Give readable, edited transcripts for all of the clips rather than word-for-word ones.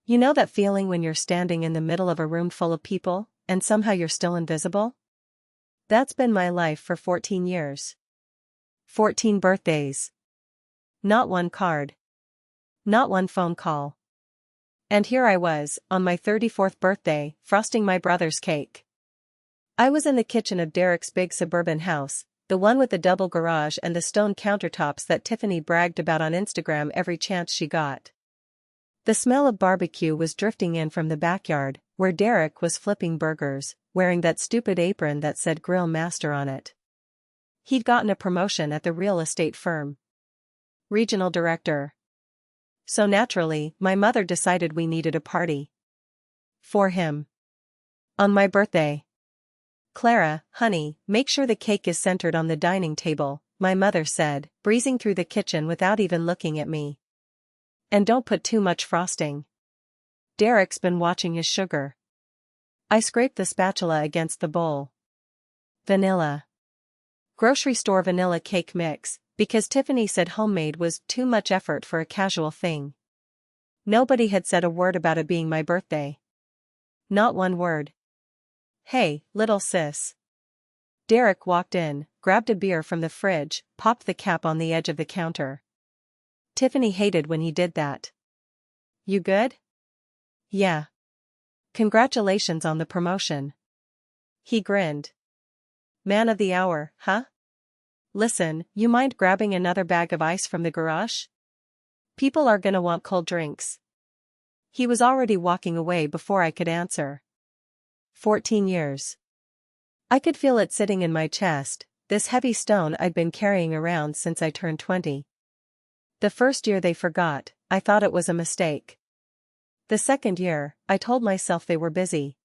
You know that feeling when you're standing in the middle of a room full of people, and somehow you're still invisible? That's been my life for 14 years. 14 birthdays. Not one card. Not one phone call. And here I was, on my 34th birthday, frosting my brother's cake. I was in the kitchen of Derek's big suburban house, the one with the double garage and the stone countertops that Tiffany bragged about on Instagram every chance she got. The smell of barbecue was drifting in from the backyard, where Derek was flipping burgers, wearing that stupid apron that said Grill Master on it. He'd gotten a promotion at the real estate firm. Regional director. So naturally, my mother decided we needed a party. For him. On my birthday. Clara, honey, make sure the cake is centered on the dining table, my mother said, breezing through the kitchen without even looking at me. And don't put too much frosting. Derek's been watching his sugar. I scraped the spatula against the bowl. Vanilla. Grocery store vanilla cake mix, because Tiffany said homemade was too much effort for a casual thing. Nobody had said a word about it being my birthday. Not one word. Hey, little sis. Derek walked in, grabbed a beer from the fridge, popped the cap on the edge of the counter. Tiffany hated when he did that. You good? Yeah. Congratulations on the promotion. He grinned. Man of the hour, huh? Listen, you mind grabbing another bag of ice from the garage? People are gonna want cold drinks. He was already walking away before I could answer. 14 years. I could feel it sitting in my chest, this heavy stone I'd been carrying around since I turned 20. The first year they forgot, I thought it was a mistake. The second year, I told myself they were busy.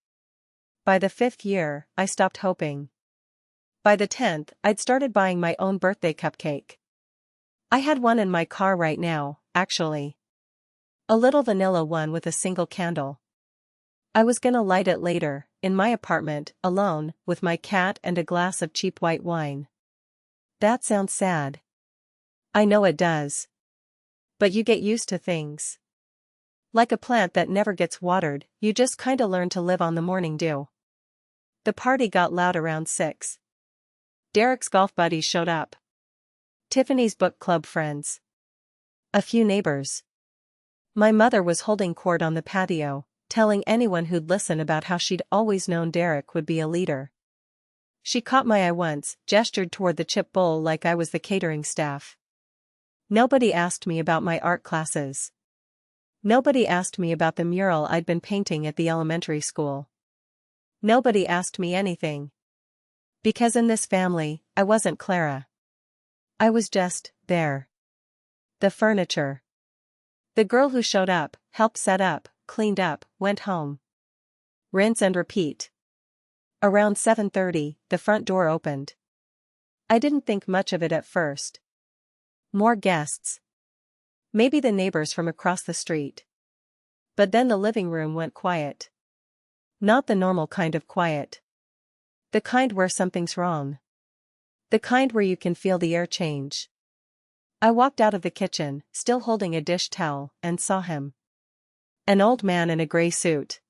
By the 5th year, I stopped hoping. By the 10th, I'd started buying my own birthday cupcake. I had one in my car right now, actually. A little vanilla one with a single candle. I was gonna light it later, in my apartment, alone, with my cat and a glass of cheap white wine. That sounds sad. I know it does. But you get used to things. Like a plant that never gets watered, you just kinda learn to live on the morning dew. The party got loud around 6. Derek's golf buddies showed up. Tiffany's book club friends. A few neighbors. My mother was holding court on the patio, telling anyone who'd listen about how she'd always known Derek would be a leader. She caught my eye once, gestured toward the chip bowl like I was the catering staff. Nobody asked me about my art classes. Nobody asked me about the mural I'd been painting at the elementary school. Nobody asked me anything. Because in this family, I wasn't Clara. I was just there. The furniture. The girl who showed up, helped set up, cleaned up, went home. Rinse and repeat. Around 7:30, the front door opened. I didn't think much of it at first. More guests. Maybe the neighbors from across the street. But then the living room went quiet. Not the normal kind of quiet. The kind where something's wrong. The kind where you can feel the air change. I walked out of the kitchen, still holding a dish towel, and saw him. An old man in a gray suit.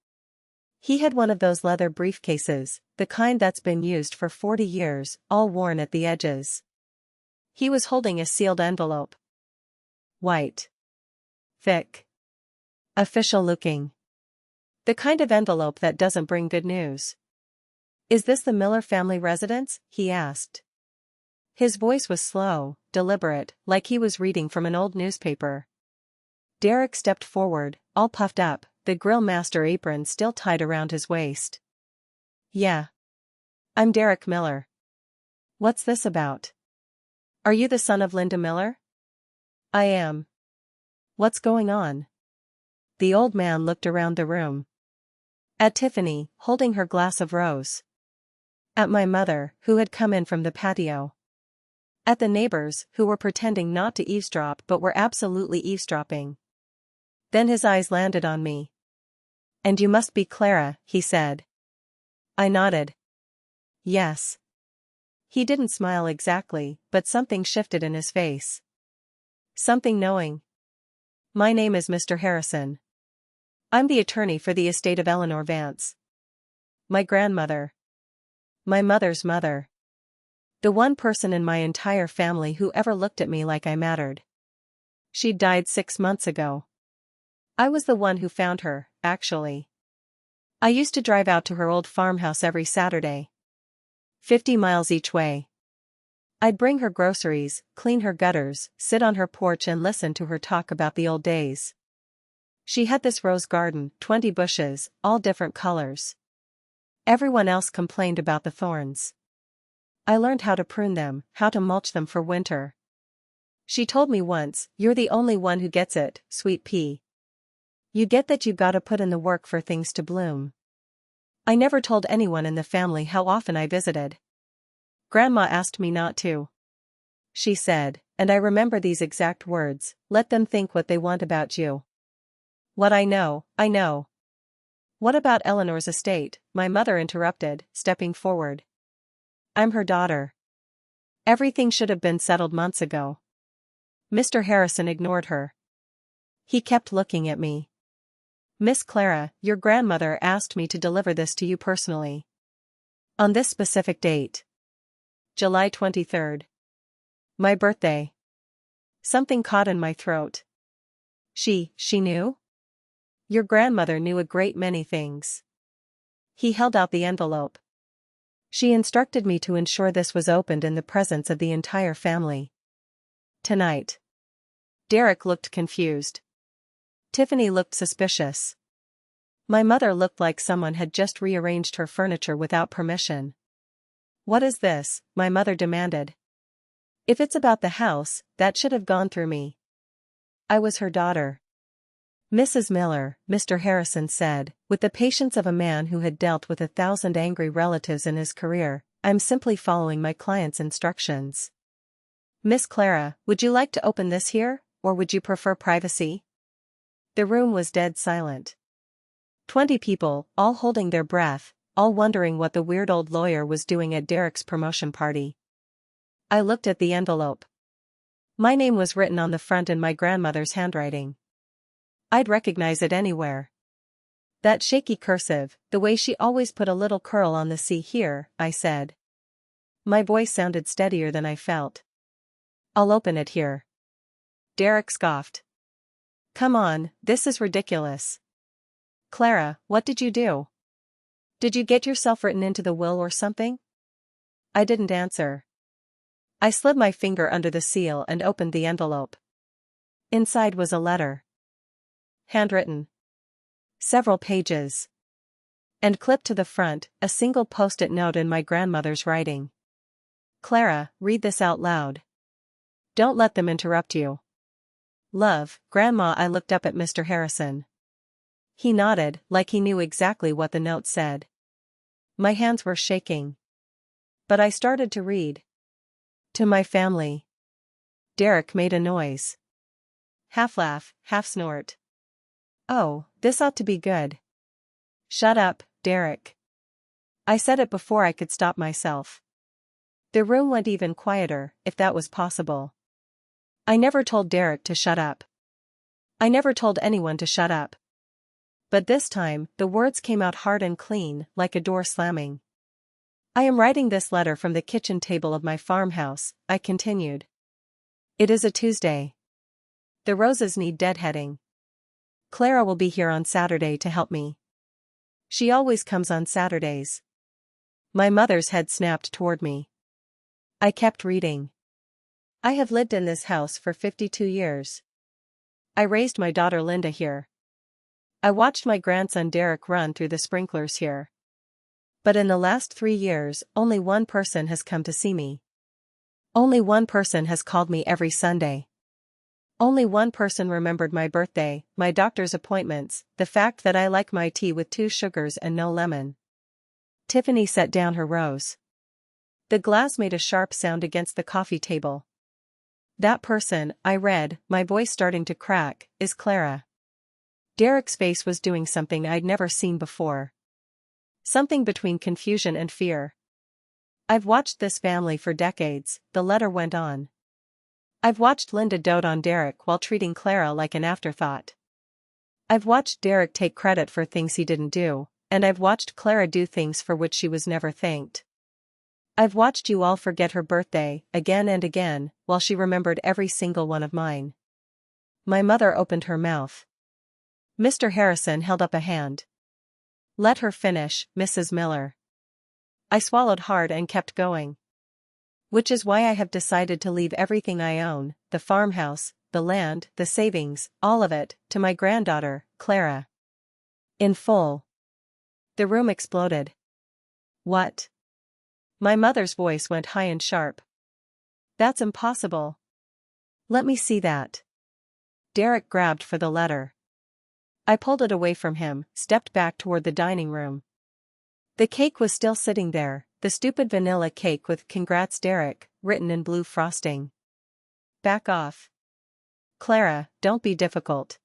He had one of those leather briefcases, the kind that's been used for 40 years, all worn at the edges. He was holding a sealed envelope. White. Thick. Official looking. The kind of envelope that doesn't bring good news. Is this the Miller family residence? He asked. His voice was slow, deliberate, like he was reading from an old newspaper. Derek stepped forward, all puffed up, the grill master apron still tied around his waist. Yeah. I'm Derek Miller. What's this about? Are you the son of Linda Miller? I am. What's going on? The old man looked around the room. At Tiffany, holding her glass of rose. At my mother, who had come in from the patio. At the neighbors, who were pretending not to eavesdrop but were absolutely eavesdropping. Then his eyes landed on me. And you must be Clara, he said. I nodded. Yes. He didn't smile exactly, but something shifted in his face. Something knowing. My name is Mr. Harrison. I'm the attorney for the estate of Eleanor Vance. My grandmother. My mother's mother. The one person in my entire family who ever looked at me like I mattered. She died 6 months ago. I was the one who found her, actually. I used to drive out to her old farmhouse every Saturday. 50 miles each way. I'd bring her groceries, clean her gutters, sit on her porch and listen to her talk about the old days. She had this rose garden, 20 bushes, all different colors. Everyone else complained about the thorns. I learned how to prune them, how to mulch them for winter. She told me once, "You're the only one who gets it, sweet pea. You get that you gotta put in the work for things to bloom." I never told anyone in the family how often I visited. Grandma asked me not to. She said, and I remember these exact words, "Let them think what they want about you. What I know, I know." What about Eleanor's estate? My mother interrupted, stepping forward. I'm her daughter. Everything should have been settled months ago. Mr. Harrison ignored her. He kept looking at me. Miss Clara, your grandmother asked me to deliver this to you personally. On this specific date. July 23rd. My birthday. Something caught in my throat. She knew? Your grandmother knew a great many things. He held out the envelope. She instructed me to ensure this was opened in the presence of the entire family. Tonight. Derek looked confused. Tiffany looked suspicious. My mother looked like someone had just rearranged her furniture without permission. What is this? My mother demanded. If it's about the house, that should have gone through me. I was her daughter. Mrs. Miller, Mr. Harrison said, with the patience of a man who had dealt with 1,000 angry relatives in his career, I'm simply following my client's instructions. Miss Clara, would you like to open this here, or would you prefer privacy? The room was dead silent. 20 people, all holding their breath, all wondering what the weird old lawyer was doing at Derek's promotion party. I looked at the envelope. My name was written on the front in my grandmother's handwriting. I'd recognize it anywhere. That shaky cursive, the way she always put a little curl on the C here, I said. My voice sounded steadier than I felt. I'll open it here. Derek scoffed. Come on, this is ridiculous. Clara, what did you do? Did you get yourself written into the will or something? I didn't answer. I slid my finger under the seal and opened the envelope. Inside was a letter. Handwritten. Several pages. And clipped to the front, a single post-it note in my grandmother's writing. Clara, read this out loud. Don't let them interrupt you. Love, Grandma. I looked up at Mr. Harrison. He nodded, like he knew exactly what the note said. My hands were shaking. But I started to read. To my family. Derek made a noise. Half laugh, half snort. Oh, this ought to be good. Shut up, Derek. I said it before I could stop myself. The room went even quieter, if that was possible. I never told Derek to shut up. I never told anyone to shut up. But this time, the words came out hard and clean, like a door slamming. I am writing this letter from the kitchen table of my farmhouse, I continued. It is a Tuesday. The roses need deadheading. Clara will be here on Saturday to help me. She always comes on Saturdays. My mother's head snapped toward me. I kept reading. I have lived in this house for 52 years. I raised my daughter Linda here. I watched my grandson Derek run through the sprinklers here. But in the last 3 years, only one person has come to see me. Only one person has called me every Sunday. Only one person remembered my birthday, my doctor's appointments, the fact that I like my tea with 2 sugars and no lemon. Tiffany set down her rose. The glass made a sharp sound against the coffee table. That person, I read, my voice starting to crack, is Clara. Derek's face was doing something I'd never seen before. Something between confusion and fear. I've watched this family for decades, the letter went on. I've watched Linda dote on Derek while treating Clara like an afterthought. I've watched Derek take credit for things he didn't do, and I've watched Clara do things for which she was never thanked. I've watched you all forget her birthday, again and again, while she remembered every single one of mine. My mother opened her mouth. Mr. Harrison held up a hand. Let her finish, Mrs. Miller. I swallowed hard and kept going. Which is why I have decided to leave everything I own, the farmhouse, the land, the savings, all of it, to my granddaughter, Clara. In full. The room exploded. What? My mother's voice went high and sharp. That's impossible. Let me see that. Derek grabbed for the letter. I pulled it away from him, stepped back toward the dining room. The cake was still sitting there, the stupid vanilla cake with "Congrats Derek" written in blue frosting. Back off. Clara, don't be difficult.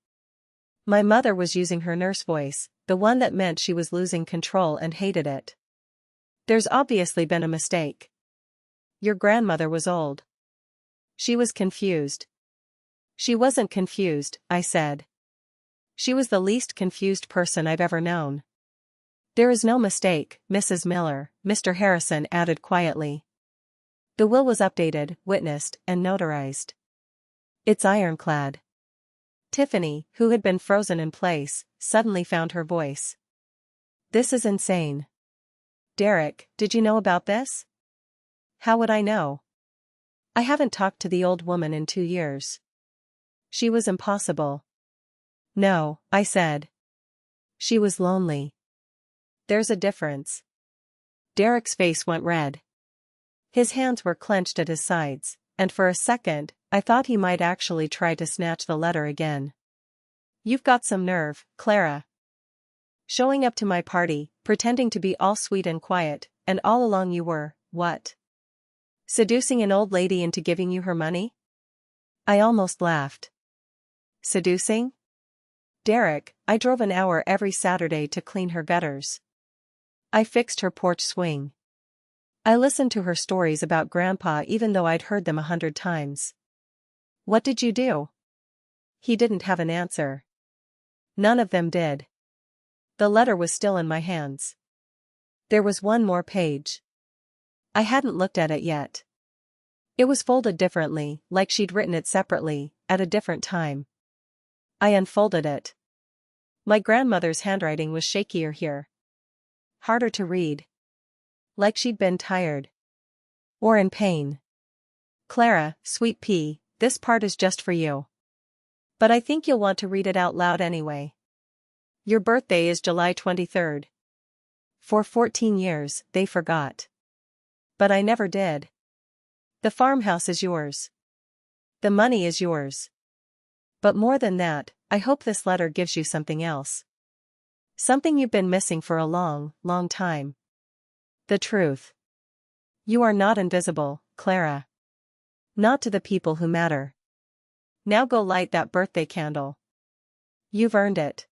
My mother was using her nurse voice, the one that meant she was losing control and hated it. There's obviously been a mistake. Your grandmother was old. She was confused. She wasn't confused, I said. She was the least confused person I've ever known. There is no mistake, Mrs. Miller, Mr. Harrison added quietly. The will was updated, witnessed, and notarized. It's ironclad. Tiffany, who had been frozen in place, suddenly found her voice. This is insane. Derek, did you know about this? How would I know? I haven't talked to the old woman in 2 years. She was impossible. No, I said. She was lonely. There's a difference. Derek's face went red. His hands were clenched at his sides, and for a second, I thought he might actually try to snatch the letter again. You've got some nerve, Clara. Showing up to my party, pretending to be all sweet and quiet, and all along you were, what? Seducing an old lady into giving you her money? I almost laughed. Seducing? Derek, I drove an hour every Saturday to clean her gutters. I fixed her porch swing. I listened to her stories about Grandpa even though I'd heard them 100 times. What did you do? He didn't have an answer. None of them did. The letter was still in my hands. There was one more page. I hadn't looked at it yet. It was folded differently, like she'd written it separately, at a different time. I unfolded it. My grandmother's handwriting was shakier here. Harder to read. Like she'd been tired. Or in pain. Clara, sweet pea, this part is just for you. But I think you'll want to read it out loud anyway. Your birthday is July 23rd. For 14 years, they forgot. But I never did. The farmhouse is yours. The money is yours. But more than that, I hope this letter gives you something else. Something you've been missing for a long, long time. The truth. You are not invisible, Clara. Not to the people who matter. Now go light that birthday candle. You've earned it.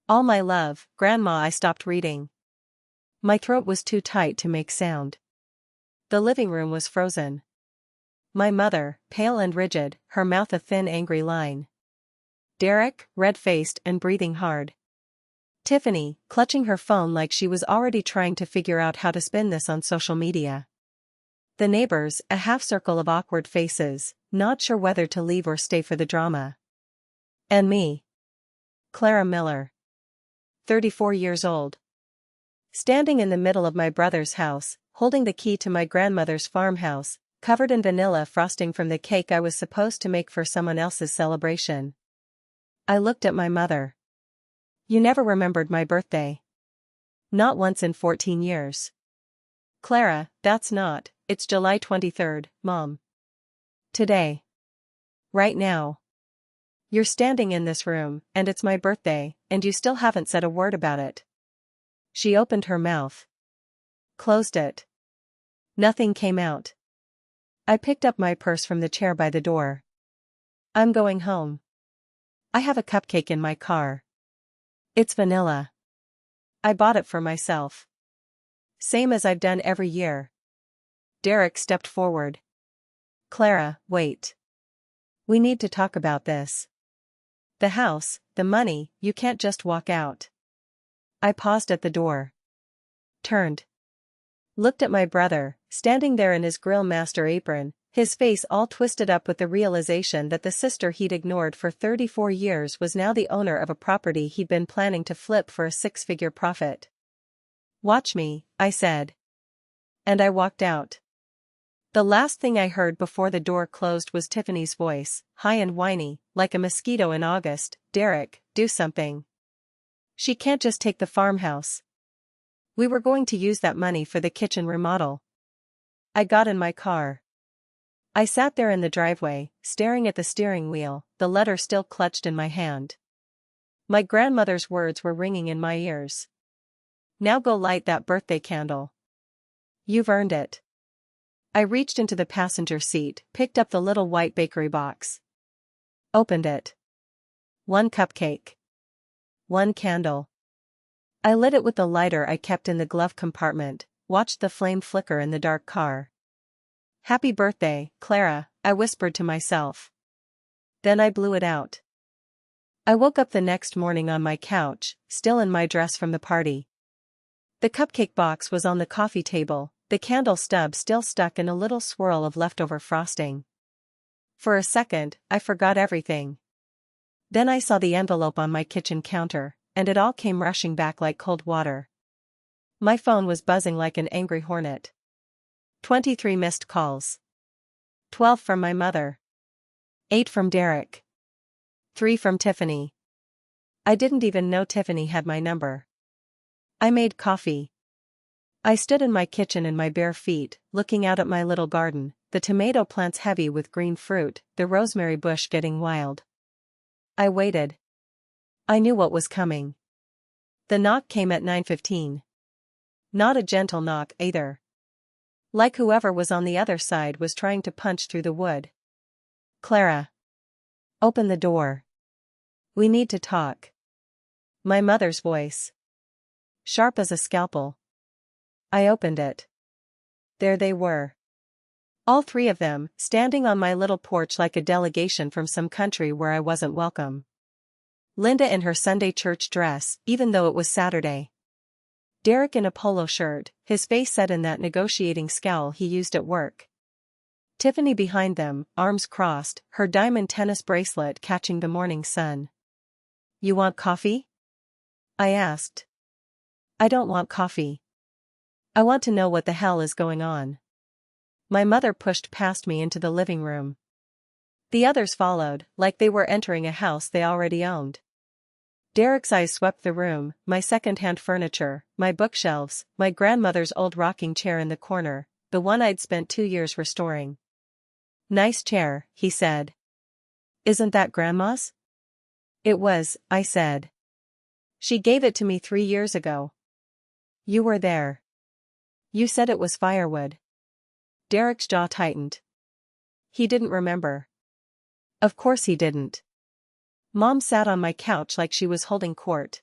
All my love, Grandma. I stopped reading. My throat was too tight to make sound. The living room was frozen. My mother, pale and rigid, her mouth a thin angry line. Derek, red-faced and breathing hard. Tiffany, clutching her phone like she was already trying to figure out how to spin this on social media. The neighbors, a half-circle of awkward faces, not sure whether to leave or stay for the drama. And me. Clara Miller. 34 years old. Standing in the middle of my brother's house, holding the key to my grandmother's farmhouse, covered in vanilla frosting from the cake I was supposed to make for someone else's celebration. I looked at my mother. You never remembered my birthday. Not once in 14 years. Clara, that's not, it's July 23rd, Mom. Today. Right now. You're standing in this room, and it's my birthday, and you still haven't said a word about it. She opened her mouth. Closed it. Nothing came out. I picked up my purse from the chair by the door. I'm going home. I have a cupcake in my car. It's vanilla. I bought it for myself. Same as I've done every year. Derek stepped forward. Clara, wait. We need to talk about this. The house, the money, you can't just walk out. I paused at the door. Turned. Looked at my brother, standing there in his grill master apron, his face all twisted up with the realization that the sister he'd ignored for 34 years was now the owner of a property he'd been planning to flip for a six-figure profit. "Watch me," I said. And I walked out. The last thing I heard before the door closed was Tiffany's voice, high and whiny, like a mosquito in August. "Derek, do something. She can't just take the farmhouse. We were going to use that money for the kitchen remodel." I got in my car. I sat there in the driveway, staring at the steering wheel, the letter still clutched in my hand. My grandmother's words were ringing in my ears. "Now go light that birthday candle. You've earned it." I reached into the passenger seat, picked up the little white bakery box. Opened it. One cupcake. One candle. I lit it with the lighter I kept in the glove compartment, watched the flame flicker in the dark car. "Happy birthday, Clara," I whispered to myself. Then I blew it out. I woke up the next morning on my couch, still in my dress from the party. The cupcake box was on the coffee table, the candle stub still stuck in a little swirl of leftover frosting. For a second, I forgot everything. Then I saw the envelope on my kitchen counter, and it all came rushing back like cold water. My phone was buzzing like an angry hornet. 23 missed calls. 12 from my mother. 8 from Derek. 3 from Tiffany. I didn't even know Tiffany had my number. I made coffee. I stood in my kitchen in my bare feet, looking out at my little garden, the tomato plants heavy with green fruit, the rosemary bush getting wild. I waited. I knew what was coming. The knock came at 9:15. Not a gentle knock either. Like whoever was on the other side was trying to punch through the wood. "Clara. Open the door. We need to talk." My mother's voice. Sharp as a scalpel. I opened it. There they were. All three of them, standing on my little porch like a delegation from some country where I wasn't welcome. Linda in her Sunday church dress, even though it was Saturday. Derek in a polo shirt, his face set in that negotiating scowl he used at work. Tiffany behind them, arms crossed, her diamond tennis bracelet catching the morning sun. "You want coffee?" I asked. "I don't want coffee. I want to know what the hell is going on." My mother pushed past me into the living room. The others followed, like they were entering a house they already owned. Derek's eyes swept the room, my second-hand furniture, my bookshelves, my grandmother's old rocking chair in the corner, the one I'd spent 2 years restoring. "Nice chair," he said. "Isn't that Grandma's?" "It was," I said. "She gave it to me 3 years ago." "You were there. You said it was firewood." Derek's jaw tightened. He didn't remember. Of course he didn't. Mom sat on my couch like she was holding court.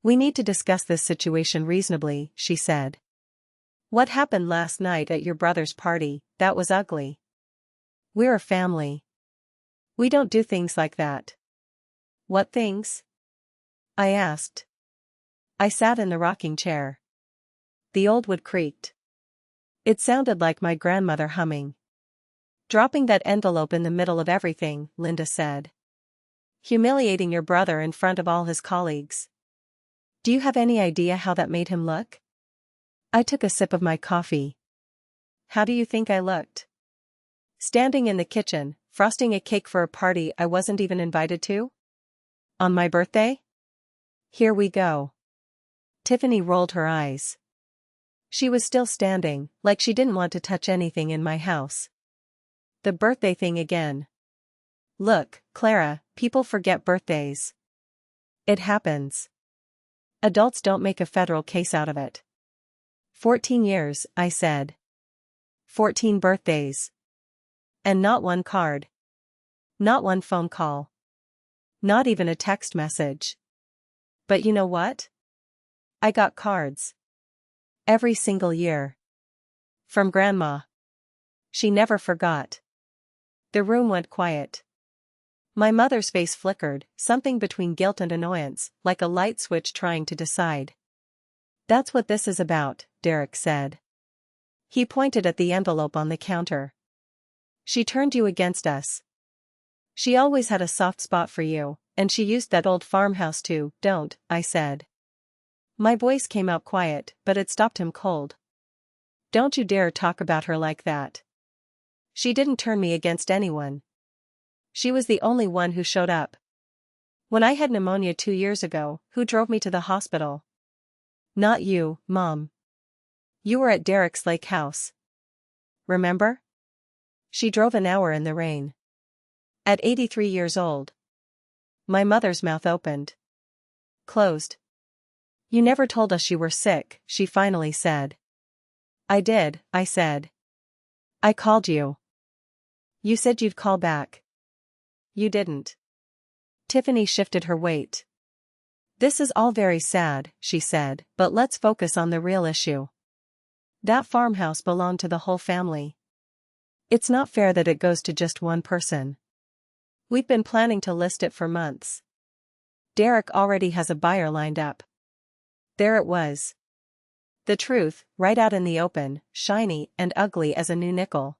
"We need to discuss this situation reasonably," she said. "What happened last night at your brother's party, that was ugly. We're a family. We don't do things like that." "What things?" I asked. I sat in the rocking chair. The old wood creaked. It sounded like my grandmother humming. "Dropping that envelope in the middle of everything," Linda said. "Humiliating your brother in front of all his colleagues. Do you have any idea how that made him look?" I took a sip of my coffee. "How do you think I looked? Standing in the kitchen, frosting a cake for a party I wasn't even invited to? On my birthday? Here we go." Tiffany rolled her eyes. She was still standing, like she didn't want to touch anything in my house. "The birthday thing again. Look, Clara, people forget birthdays. It happens. Adults don't make a federal case out of it." 14 years, I said. 14 birthdays. And not one card. Not one phone call. Not even a text message. But you know what? I got cards. Every single year. From Grandma. She never forgot. The room went quiet. My mother's face flickered, something between guilt and annoyance, like a light switch trying to decide. That's what this is about, Derek said. He pointed at the envelope on the counter. She turned you against us. She always had a soft spot for you, and she used that old farmhouse too, don't, I said. My voice came out quiet, but it stopped him cold. Don't you dare talk about her like that. She didn't turn me against anyone. She was the only one who showed up. When I had pneumonia 2 years ago, who drove me to the hospital? Not you, Mom. You were at Derek's lake house. Remember? She drove an hour in the rain. At 83 years old. My mother's mouth opened. Closed. You never told us you were sick, she finally said. I did, I said. I called you. You said you'd call back. You didn't. Tiffany shifted her weight. This is all very sad, she said, but let's focus on the real issue. That farmhouse belonged to the whole family. It's not fair that it goes to just one person. We've been planning to list it for months. Derek already has a buyer lined up. There it was. The truth, right out in the open, shiny and ugly as a new nickel.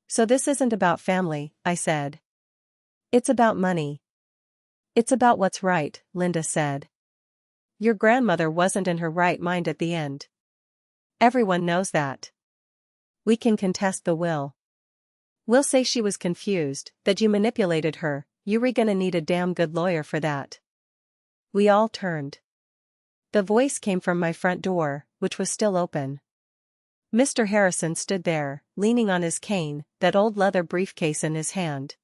So this isn't about family, I said. It's about money. It's about what's right, Linda said. Your grandmother wasn't in her right mind at the end. Everyone knows that. We can contest the will. We'll say she was confused, that you manipulated her. You're gonna need a damn good lawyer for that. We all turned. The voice came from my front door, which was still open. Mr. Harrison stood there, leaning on his cane, that old leather briefcase in his hand.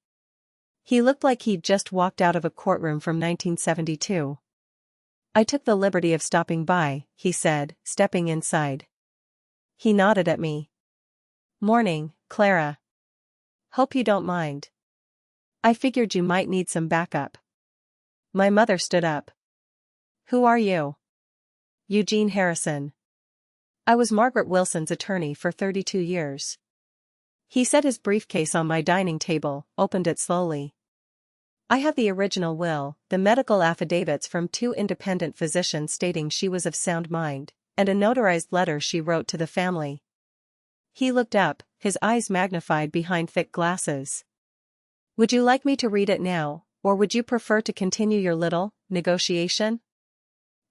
He looked like he'd just walked out of a courtroom from 1972. I took the liberty of stopping by, he said, stepping inside. He nodded at me. Morning, Clara. Hope you don't mind. I figured you might need some backup. My mother stood up. Who are you? Eugene Harrison. I was Margaret Wilson's attorney for 32 years. He set his briefcase on my dining table, opened it slowly. I have the original will, the medical affidavits from 2 independent physicians stating she was of sound mind, and a notarized letter she wrote to the family. He looked up, his eyes magnified behind thick glasses. Would you like me to read it now, or would you prefer to continue your little negotiation?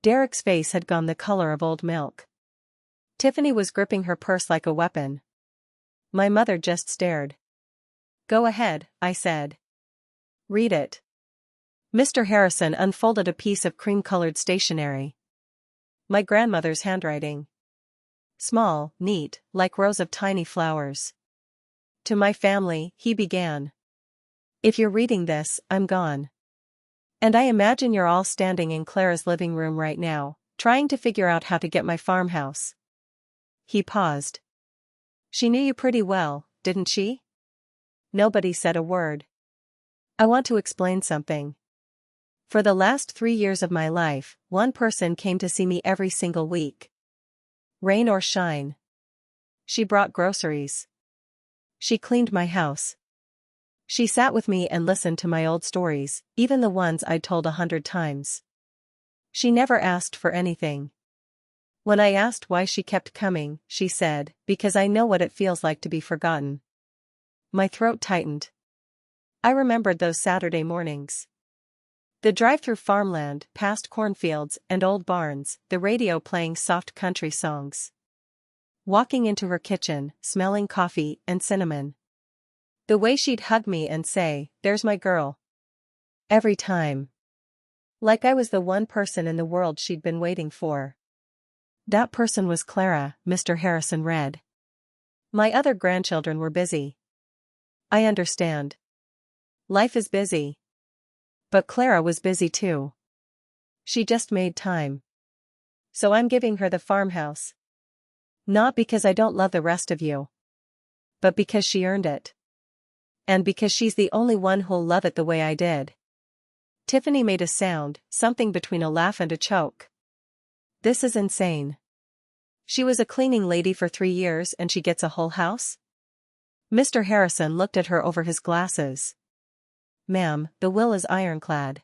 Derek's face had gone the color of old milk. Tiffany was gripping her purse like a weapon. My mother just stared. Go ahead, I said. Read it. Mr. Harrison unfolded a piece of cream-colored stationery. My grandmother's handwriting. Small, neat, like rows of tiny flowers. To my family, he began. If you're reading this, I'm gone. And I imagine you're all standing in Clara's living room right now, trying to figure out how to get my farmhouse. He paused. She knew you pretty well, didn't she? Nobody said a word. I want to explain something. For the last 3 years of my life, one person came to see me every single week. Rain or shine. She brought groceries. She cleaned my house. She sat with me and listened to my old stories, even the ones I'd told 100 times. She never asked for anything. When I asked why she kept coming, she said, because I know what it feels like to be forgotten. My throat tightened. I remembered those Saturday mornings. The drive through farmland, past cornfields and old barns, the radio playing soft country songs. Walking into her kitchen, smelling coffee and cinnamon. The way she'd hug me and say, "There's my girl." Every time. Like I was the one person in the world she'd been waiting for. That person was Clara, Mr. Harrison read. My other grandchildren were busy. I understand. Life is busy. But Clara was busy too. She just made time. So I'm giving her the farmhouse. Not because I don't love the rest of you. But because she earned it. And because she's the only one who'll love it the way I did. Tiffany made a sound, something between a laugh and a choke. This is insane. She was a cleaning lady for 3 years and she gets a whole house? Mr. Harrison looked at her over his glasses. Ma'am, the will is ironclad.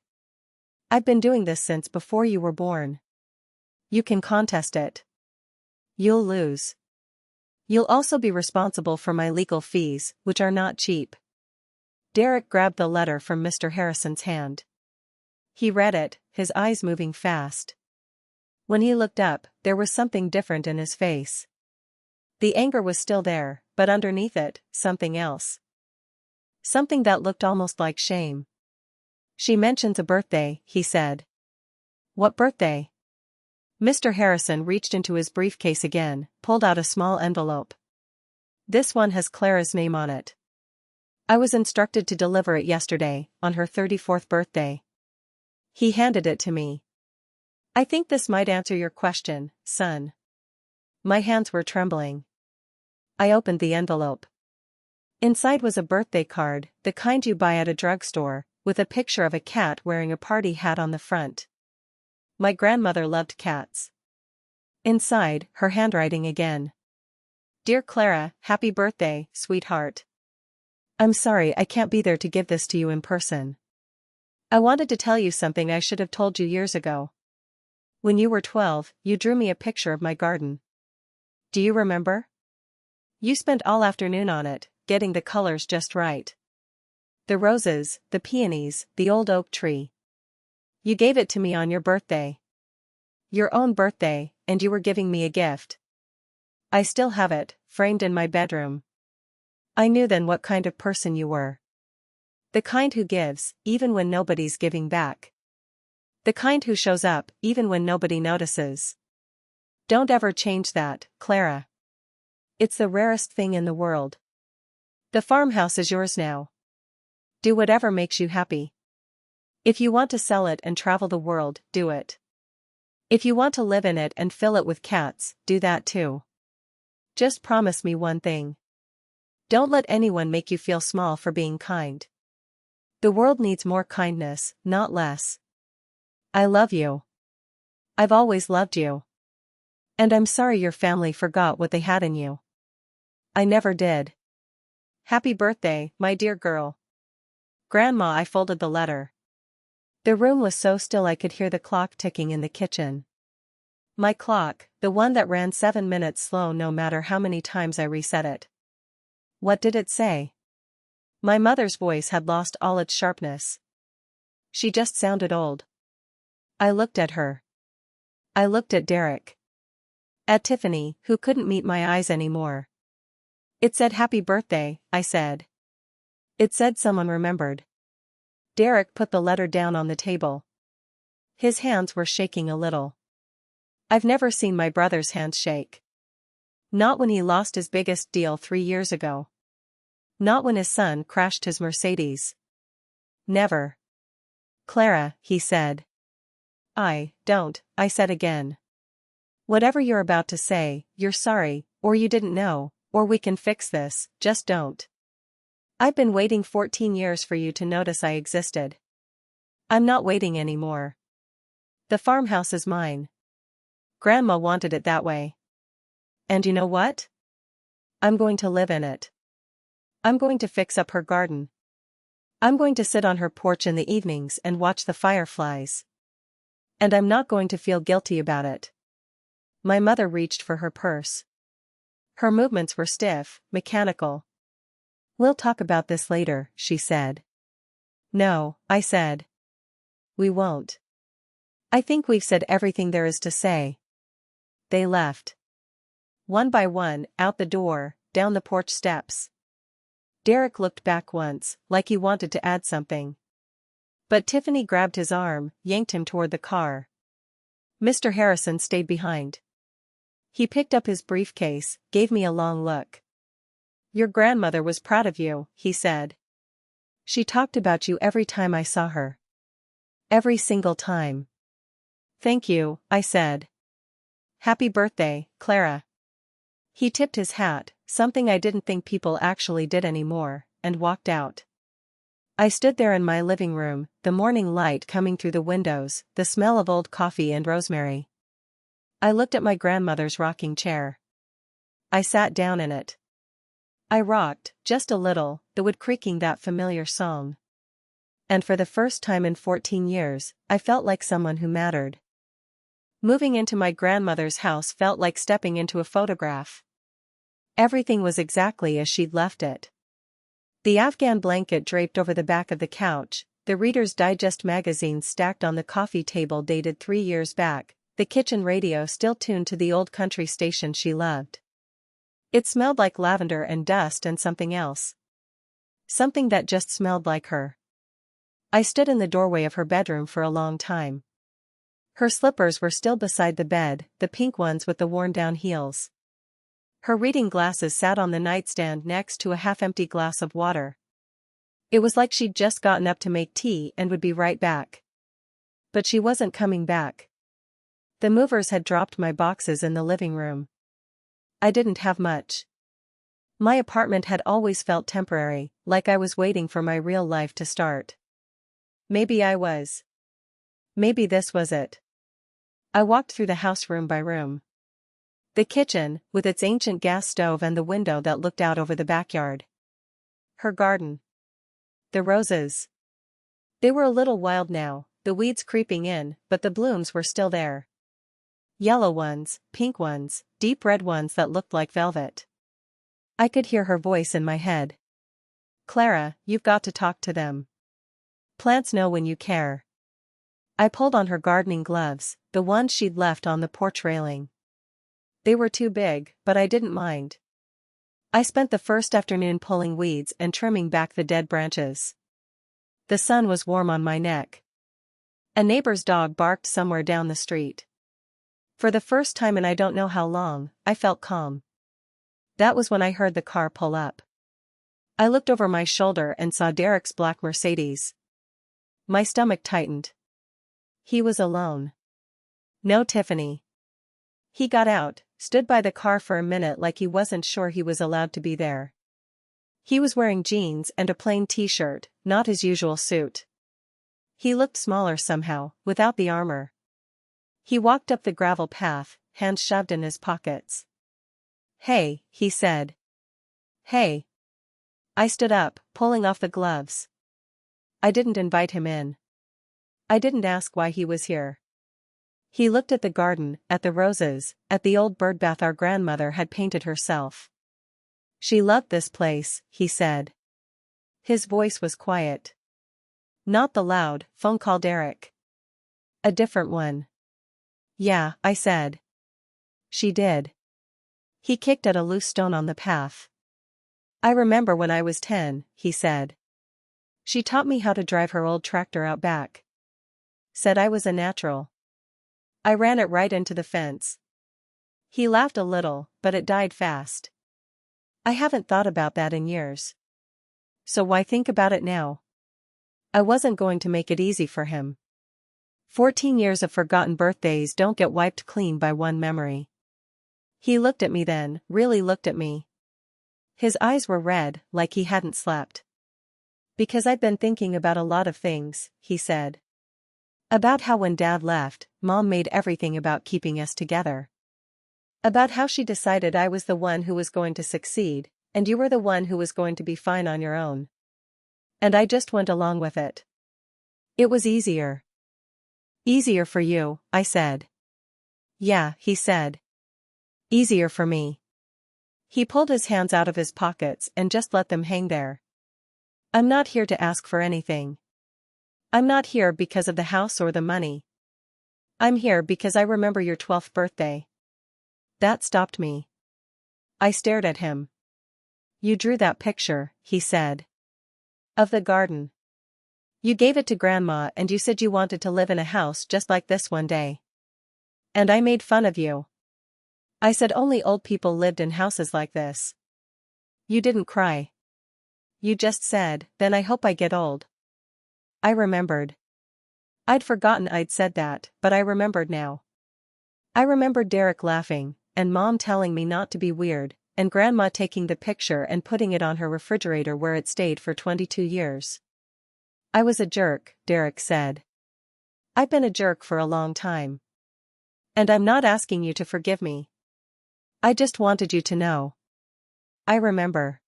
I've been doing this since before you were born. You can contest it. You'll lose. You'll also be responsible for my legal fees, which are not cheap. Derek grabbed the letter from Mr. Harrison's hand. He read it, his eyes moving fast. When he looked up, there was something different in his face. The anger was still there, but underneath it, something else. Something that looked almost like shame. She mentions a birthday, he said. What birthday? Mr. Harrison reached into his briefcase again, pulled out a small envelope. This one has Clara's name on it. I was instructed to deliver it yesterday, on her 34th birthday. He handed it to me. I think this might answer your question, son. My hands were trembling. I opened the envelope. Inside was a birthday card, the kind you buy at a drugstore, with a picture of a cat wearing a party hat on the front. My grandmother loved cats. Inside, her handwriting again. Dear Clara, happy birthday, sweetheart. I'm sorry I can't be there to give this to you in person. I wanted to tell you something I should have told you years ago. When you were 12, you drew me a picture of my garden. Do you remember? You spent all afternoon on it, getting the colors just right. The roses, the peonies, the old oak tree. You gave it to me on your birthday. Your own birthday, and you were giving me a gift. I still have it, framed in my bedroom. I knew then what kind of person you were. The kind who gives, even when nobody's giving back. The kind who shows up, even when nobody notices. Don't ever change that, Clara. It's the rarest thing in the world. The farmhouse is yours now. Do whatever makes you happy. If you want to sell it and travel the world, do it. If you want to live in it and fill it with cats, do that too. Just promise me one thing. Don't let anyone make you feel small for being kind. The world needs more kindness, not less. I love you. I've always loved you. And I'm sorry your family forgot what they had in you. I never did. Happy birthday, my dear girl. Grandma, I folded the letter. The room was so still I could hear the clock ticking in the kitchen. My clock, the one that ran 7 minutes slow no matter how many times I reset it. What did it say? My mother's voice had lost all its sharpness. She just sounded old. I looked at her. I looked at Derek. At Tiffany, who couldn't meet my eyes anymore. It said happy birthday, I said. It said someone remembered. Derek put the letter down on the table. His hands were shaking a little. I've never seen my brother's hands shake. Not when he lost his biggest deal 3 years ago. Not when his son crashed his Mercedes. Never. Clara, he said. Don't, I said again. Whatever you're about to say, you're sorry, or you didn't know, or we can fix this, just don't. I've been waiting 14 years for you to notice I existed. I'm not waiting anymore. The farmhouse is mine. Grandma wanted it that way. And you know what? I'm going to live in it. I'm going to fix up her garden. I'm going to sit on her porch in the evenings and watch the fireflies. And I'm not going to feel guilty about it. My mother reached for her purse. Her movements were stiff, mechanical. We'll talk about this later, she said. No, I said. We won't. I think we've said everything there is to say. They left. One by one, out the door, down the porch steps. Derek looked back once, like he wanted to add something. But Tiffany grabbed his arm, yanked him toward the car. Mr. Harrison stayed behind. He picked up his briefcase, gave me a long look. Your grandmother was proud of you, he said. She talked about you every time I saw her. Every single time. Thank you, I said. Happy birthday, Clara. He tipped his hat, something I didn't think people actually did anymore, and walked out. I stood there in my living room, the morning light coming through the windows, the smell of old coffee and rosemary. I looked at my grandmother's rocking chair. I sat down in it. I rocked, just a little, the wood creaking that familiar song. And for the first time in 14 years, I felt like someone who mattered. Moving into my grandmother's house felt like stepping into a photograph. Everything was exactly as she'd left it. The Afghan blanket draped over the back of the couch, the Reader's Digest magazine stacked on the coffee table dated 3 years back, the kitchen radio still tuned to the old country station she loved. It smelled like lavender and dust and something else. Something that just smelled like her. I stood in the doorway of her bedroom for a long time. Her slippers were still beside the bed, the pink ones with the worn-down heels. Her reading glasses sat on the nightstand next to a half-empty glass of water. It was like she'd just gotten up to make tea and would be right back. But she wasn't coming back. The movers had dropped my boxes in the living room. I didn't have much. My apartment had always felt temporary, like I was waiting for my real life to start. Maybe I was. Maybe this was it. I walked through the house room by room. The kitchen, with its ancient gas stove and the window that looked out over the backyard. Her garden. The roses. They were a little wild now, the weeds creeping in, but the blooms were still there. Yellow ones, pink ones, deep red ones that looked like velvet. I could hear her voice in my head. Clara, you've got to talk to them. Plants know when you care. I pulled on her gardening gloves, the ones she'd left on the porch railing. They were too big, but I didn't mind. I spent the first afternoon pulling weeds and trimming back the dead branches. The sun was warm on my neck. A neighbor's dog barked somewhere down the street. For the first time in I don't know how long, I felt calm. That was when I heard the car pull up. I looked over my shoulder and saw Derek's black Mercedes. My stomach tightened. He was alone. No Tiffany. He got out, stood by the car for a minute like he wasn't sure he was allowed to be there. He was wearing jeans and a plain t-shirt, not his usual suit. He looked smaller somehow, without the armor. He walked up the gravel path, hands shoved in his pockets. "Hey," he said. "Hey." I stood up, pulling off the gloves. I didn't invite him in. I didn't ask why he was here. He looked at the garden, at the roses, at the old birdbath our grandmother had painted herself. She loved this place, he said. His voice was quiet. Not the loud, phone call Derek. A different one. Yeah, I said. She did. He kicked at a loose stone on the path. I remember when I was 10, he said. She taught me how to drive her old tractor out back. Said I was a natural. I ran it right into the fence. He laughed a little, but it died fast. I haven't thought about that in years. So why think about it now? I wasn't going to make it easy for him. 14 years of forgotten birthdays don't get wiped clean by one memory. He looked at me then, really looked at me. His eyes were red, like he hadn't slept. Because I'd been thinking about a lot of things, he said. About how when Dad left, Mom made everything about keeping us together. About how she decided I was the one who was going to succeed, and you were the one who was going to be fine on your own. And I just went along with it. It was easier. Easier for you, I said. Yeah, he said. Easier for me. He pulled his hands out of his pockets and just let them hang there. I'm not here to ask for anything. I'm not here because of the house or the money. I'm here because I remember your 12th birthday. That stopped me. I stared at him. You drew that picture, he said. Of the garden. You gave it to Grandma and you said you wanted to live in a house just like this one day. And I made fun of you. I said only old people lived in houses like this. You didn't cry. You just said, then I hope I get old. I remembered. I'd forgotten I'd said that, but I remembered now. I remembered Derek laughing, and Mom telling me not to be weird, and Grandma taking the picture and putting it on her refrigerator where it stayed for 22 years. I was a jerk, Derek said. I've been a jerk for a long time. And I'm not asking you to forgive me. I just wanted you to know. I remember.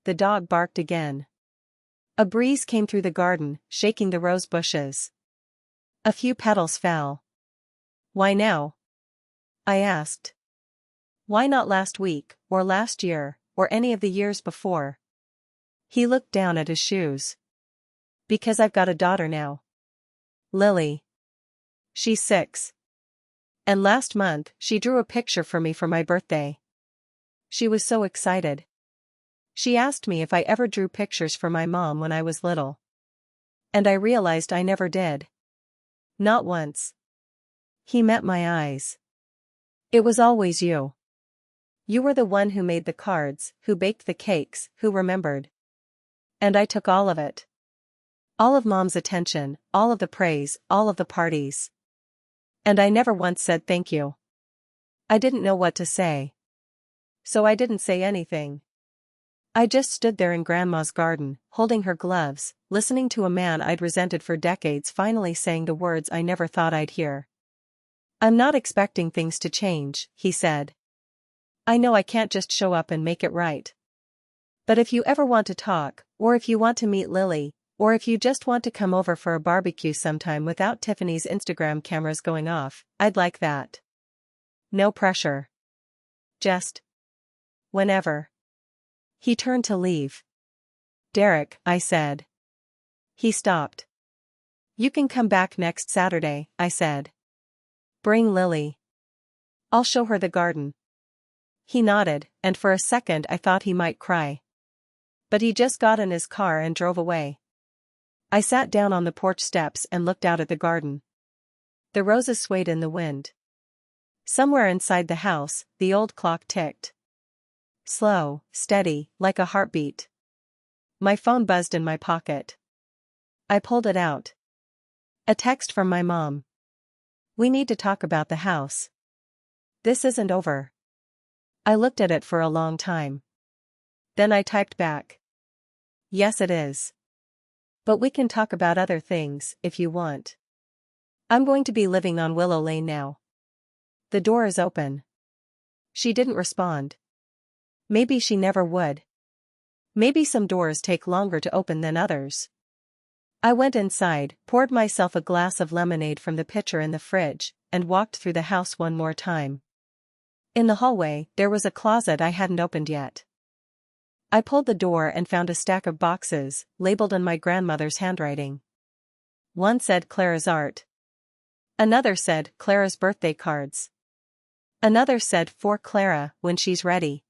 The dog barked again. A breeze came through the garden, shaking the rose bushes. A few petals fell. "Why now?" I asked. "Why not last week, or last year, or any of the years before?" He looked down at his shoes. "Because I've got a daughter now. Lily. She's 6. And last month, she drew a picture for me for my birthday. She was so excited. She asked me if I ever drew pictures for my mom when I was little. And I realized I never did. Not once." He met my eyes. "It was always you. You were the one who made the cards, who baked the cakes, who remembered. And I took all of it. All of Mom's attention, all of the praise, all of the parties. And I never once said thank you. I didn't know what to say. So I didn't say anything. I just stood there in Grandma's garden, holding her gloves, listening to a man I'd resented for decades finally saying the words I never thought I'd hear. "I'm not expecting things to change," he said. "I know I can't just show up and make it right. But if you ever want to talk, or if you want to meet Lily, or if you just want to come over for a barbecue sometime without Tiffany's Instagram cameras going off, I'd like that. No pressure. Just whenever." He turned to leave. "Derek," I said. He stopped. "You can come back next Saturday," I said. "Bring Lily. I'll show her the garden." He nodded, and for a second I thought he might cry. But he just got in his car and drove away. I sat down on the porch steps and looked out at the garden. The roses swayed in the wind. Somewhere inside the house, the old clock ticked. Slow, steady, like a heartbeat. My phone buzzed in my pocket. I pulled it out. A text from my mom. "We need to talk about the house. This isn't over." I looked at it for a long time. Then I typed back. "Yes, it is. But we can talk about other things, if you want. I'm going to be living on Willow Lane now. The door is open." She didn't respond. Maybe she never would. Maybe some doors take longer to open than others. I went inside, poured myself a glass of lemonade from the pitcher in the fridge, and walked through the house one more time. In the hallway, there was a closet I hadn't opened yet. I pulled the door and found a stack of boxes, labeled in my grandmother's handwriting. One said Clara's art. Another said Clara's birthday cards. Another said for Clara, when she's ready.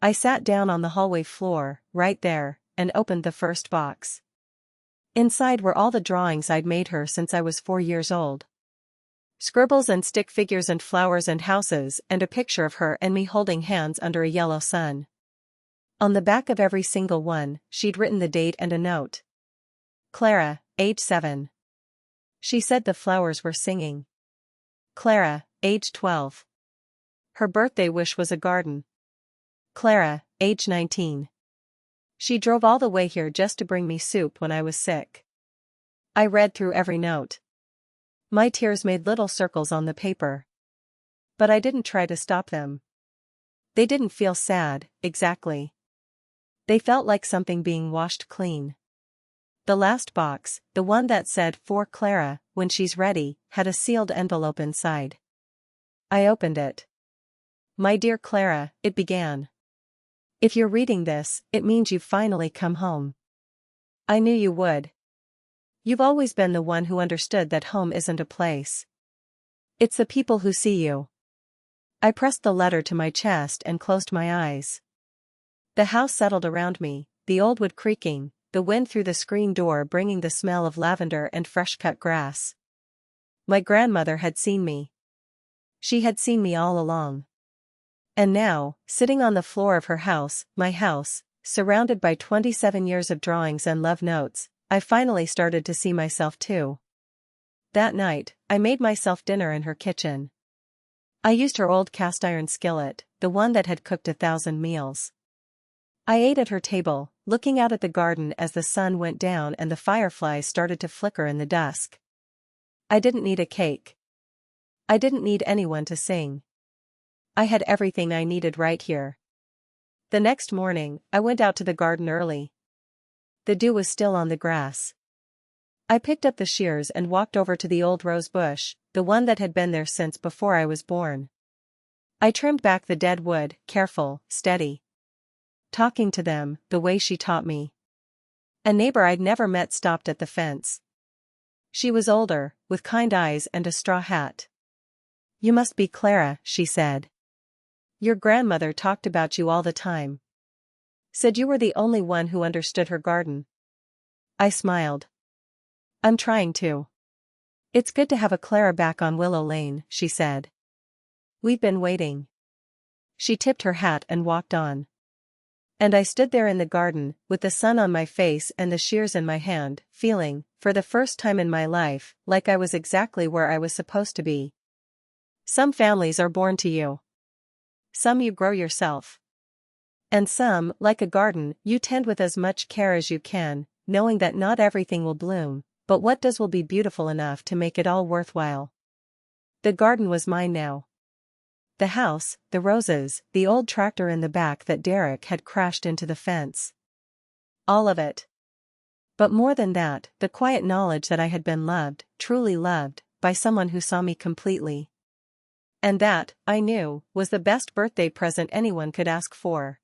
I sat down on the hallway floor, right there, and opened the first box. Inside were all the drawings I'd made her since I was 4 years old. Scribbles and stick figures and flowers and houses and a picture of her and me holding hands under a yellow sun. On the back of every single one, she'd written the date and a note. Clara, age 7. She said the flowers were singing. Clara, age 12. Her birthday wish was a garden. Clara, age 19. She drove all the way here just to bring me soup when I was sick. I read through every note. My tears made little circles on the paper. But I didn't try to stop them. They didn't feel sad, exactly. They felt like something being washed clean. The last box, the one that said for Clara, when she's ready, had a sealed envelope inside. I opened it. "My dear Clara," it began. "If you're reading this, it means you've finally come home. I knew you would. You've always been the one who understood that home isn't a place. It's the people who see you." I pressed the letter to my chest and closed my eyes. The house settled around me, the old wood creaking, the wind through the screen door bringing the smell of lavender and fresh-cut grass. My grandmother had seen me. She had seen me all along. And now, sitting on the floor of her house, my house, surrounded by 27 years of drawings and love notes, I finally started to see myself too. That night, I made myself dinner in her kitchen. I used her old cast-iron skillet, the one that had cooked 1,000 meals. I ate at her table, looking out at the garden as the sun went down and the fireflies started to flicker in the dusk. I didn't need a cake. I didn't need anyone to sing. I had everything I needed right here. The next morning, I went out to the garden early. The dew was still on the grass. I picked up the shears and walked over to the old rose bush, the one that had been there since before I was born. I trimmed back the dead wood, careful, steady. Talking to them, the way she taught me. A neighbor I'd never met stopped at the fence. She was older, with kind eyes and a straw hat. "You must be Clara," she said. "Your grandmother talked about you all the time. Said you were the only one who understood her garden." I smiled. "I'm trying to. It's good to have a Clara back on Willow Lane," she said. "We've been waiting." She tipped her hat and walked on. And I stood there in the garden, with the sun on my face and the shears in my hand, feeling, for the first time in my life, like I was exactly where I was supposed to be. Some families are born to you. Some you grow yourself. And some, like a garden, you tend with as much care as you can, knowing that not everything will bloom, but what does will be beautiful enough to make it all worthwhile. The garden was mine now. The house, the roses, the old tractor in the back that Derek had crashed into the fence. All of it. But more than that, the quiet knowledge that I had been loved, truly loved, by someone who saw me completely. And that, I knew, was the best birthday present anyone could ask for.